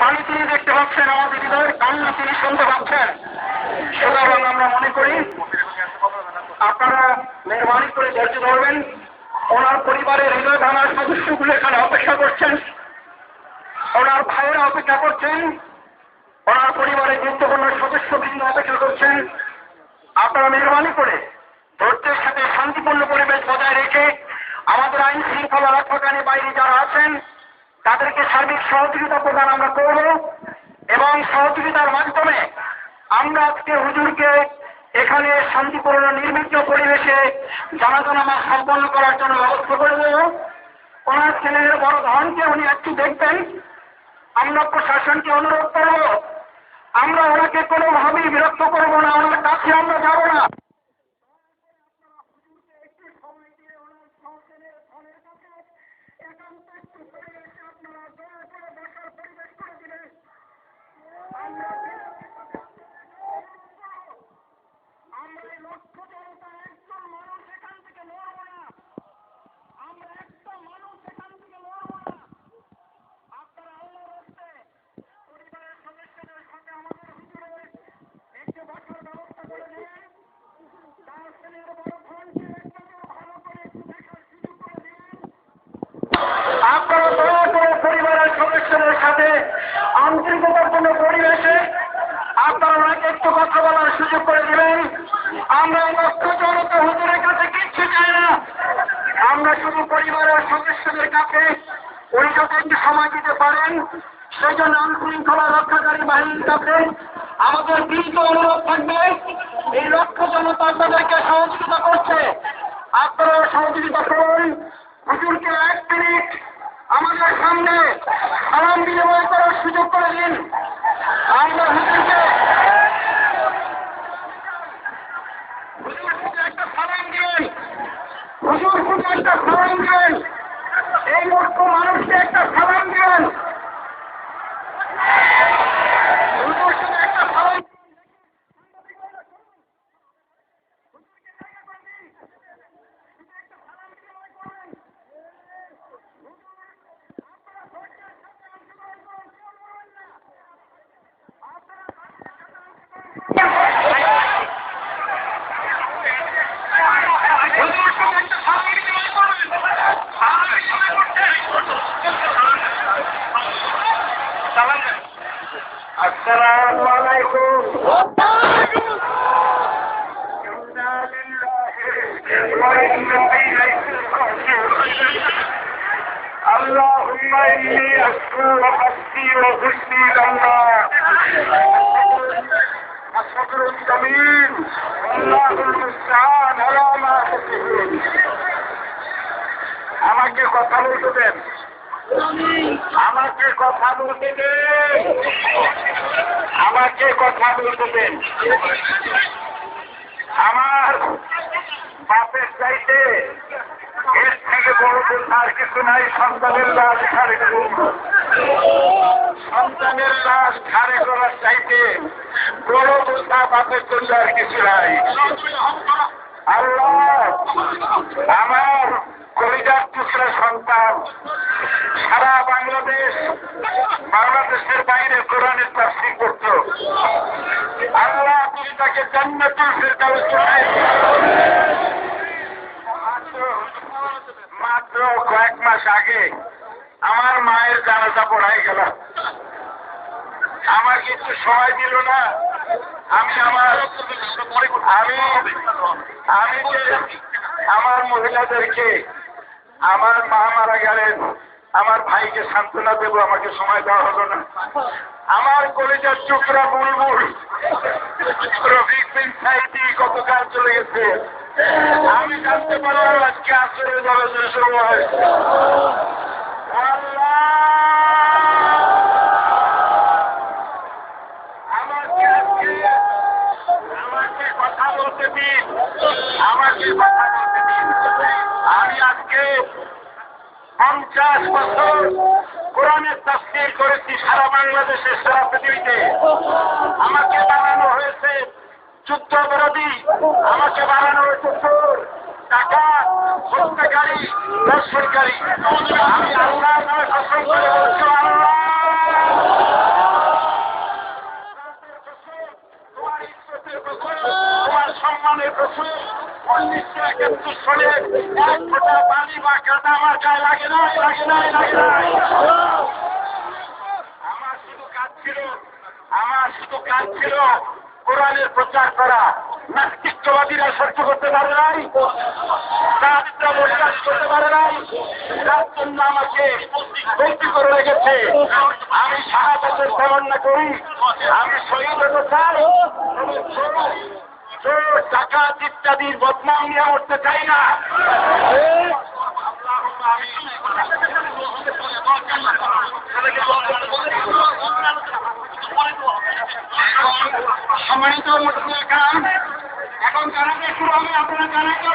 পানি তিনি দেখতে পাচ্ছেন, আমাদের হৃদয়ের কান্না তিনি শুনতে পাচ্ছেন। সুতরাং আমরা মনে করি আপনারা মেহরবানি করে ধৈর্য ধরবেন। ওনার পরিবারের হৃদয় ভাঙার সদস্যগুলো এখানে অপেক্ষা করছেন, ওনার ভাইয়েরা অপেক্ষা করছেন, ওনার পরিবারের গুরুত্বপূর্ণ সদস্যবৃন্দ অপেক্ষা করছেন। আপনারা মেহরবানি করে ধৈর্যের সাথে শান্তিপূর্ণ পরিবেশ বজায় রেখে আমাদের আইন শৃঙ্খলা রক্ষাকারী বাহিনী যারা আছেন তাদেরকে সার্বিক সহযোগিতা প্রদান আমরা করব এবং সহযোগিতার মাধ্যমে আমরা আজকে হুজুরকে এখানে শান্তিপূর্ণ নির্বিঘ্ন পরিবেশে জানাজা নামাজ সম্পন্ন করার জন্য ব্যবস্থা করে দেব। ওনার ছেলের বড় ধনকে উনি একটু দেখবেন। আমরা প্রশাসনকে অনুরোধ করব, আমরা ওনাকে কোনোভাবেই বিরক্ত করব না, ওনার কাছে আমরা যাব না। আপনারা দয়া করে পরিবারের সদস্যদের সাথে আন্তরিকতাপূর্ণ পরিবেশে আপনারা ওনাকে একটু কথা বলার সুযোগ করে দিবেন। আমরা লক্ষ জনতা হুজুরের কাছে কিচ্ছু চাই না, আমরা শুধু পরিবারের সদস্যদের কাছে উনি যদি একটু সময় দিতে পারেন সেই জন্য আইন শৃঙ্খলা রক্ষাকারী বাহিনীর কাছে আমাদের বিনীত অনুরোধ থাকবে। এই লক্ষ জনতা আপনাদেরকে সহযোগিতা করছে, আপনারা সহযোগিতা করুন। হুজুরকে 1 মিনিট আমাদের সামনে সালাম বিনিময় করার সুযোগ করে দিন। আমরা হুজুরকে একটা সালাম দিলেন, হুজুর একটা সালাম দিলেন, এই লক্ষ মানুষকে একটা সালাম দিলেন। হুজুর শুধু একটা সালাম আসসালামু আলাইকুম। اللهم إني أشكو نفسي وحزني لله الشكر الجميل والله المستعان على ما تصفون। আমাকে কথা বলতে দেন, আমাকে কথা বলতে দেন, আমাকে কথা বলতে দেন। আমার বাপের চাইতে এর থেকে বড় কথা আর কিছু নাই। সন্তানের লাশ ঘাড়ে সন্তানের লাশ ঘাড়ে করার চাইতে বড় কথা বাপের জন্য আর কিছু নাই। আল্লাহ আমার কলিজার টুকরা সন্তান সারা বাংলাদেশের বাইরে কোরআনের তাফসীর করত। আল্লাহ তুমি তাকে জান্নাতুল ফেরদাউস মাত্র কয়েক মাস আগে আমার মায়ের জানাজা পড়াই গেল। আমার কিছু সময় দিল না। আমি আমার মহিলাদেরকে আমার মা মারা গেলেন, আমার ভাইকে সান্ত্বনা দেব, আমাকে সময় দেওয়া হলো না। আমার কলেজের টুকরা বুলবুল রফিক বিন সাইদি গতকাল চলে গেছে। আমি জানতে পারলাম আজকে আসরে যাবে সময়। আমাকে কথা বলতে দিন, আমাকে কথা বলতে দিন। আমি আজকে 50 বছর কোরআনের তাফসীর করেছি সারা বাংলাদেশে, সারা পৃথিবীতে। আমাকে বানানো হয়েছে যুদ্ধ বিরোধী, আমাকে বানানো হয়েছে চোর, টাকা হত্যাকারী, দর্শনকারী। আমি আল্লাহর নামে কসম করে বলছি, আল্লাহ 1971 সালে এক ফোঁটা পানি বা কাদা আমার গায়ে লাগে নাই, লাগে নাই, লাগে নাই। আমার শুধু কাজ ছিল কোরআনের প্রচার করা। নাস্তিকবাদীরা সহ্য করতে পারে নাই, রাজনীতিরা বরদাস্ত করতে পারে নাই, যার জন্য আমাকে বন্দী করে রেখেছে। আমি শাহাদাতের তামান্না করি, আমি শহীদ হতে চাই, চোর ডাকাত ইত্যাদির বদনাম নিয়ে উঠতে চাই না। সম্মানিত মুসলিম এখন জানাতে শুরু হবে, আপনারা জানাতে